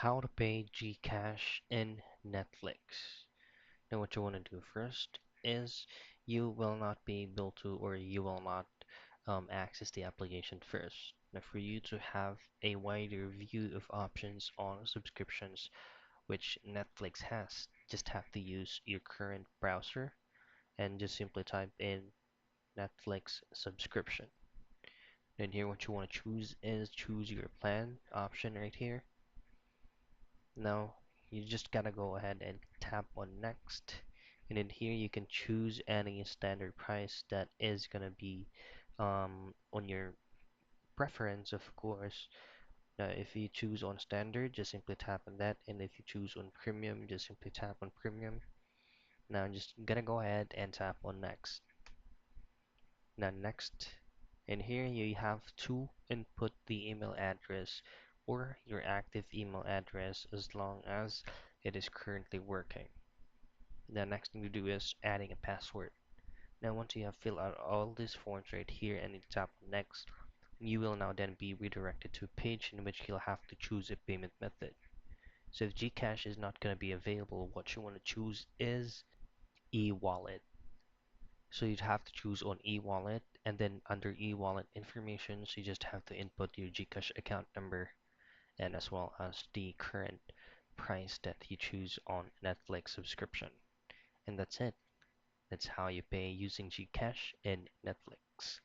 How to pay Gcash in Netflix. Now what you want to do first is you will not be able to, or you will not access the application first. Now for you to have a wider view of options on subscriptions which Netflix has, just have to use your current browser and just simply type in Netflix subscription. Then here what you want to choose is choose your plan option right here. Now you just gotta go ahead and tap on next, and in here you can choose any standard price that is gonna be on your preference, of course. Now if you choose on standard, just simply tap on that, and if you choose on premium, just simply tap on premium. Now I'm just gonna go ahead and tap on next. Now next, in here you have to input the email address or your active email address as long as it is currently working. The next thing to do is adding a password. Now once you have filled out all these forms right here and you tap next, you will now then be redirected to a page in which you'll have to choose a payment method. So if Gcash is not going to be available, what you want to choose is e-wallet. So you'd have to choose on e-wallet, and then under e-wallet information, so you just have to input your Gcash account number and as well as the current price that you choose on Netflix subscription. And that's it. That's how you pay using Gcash in Netflix.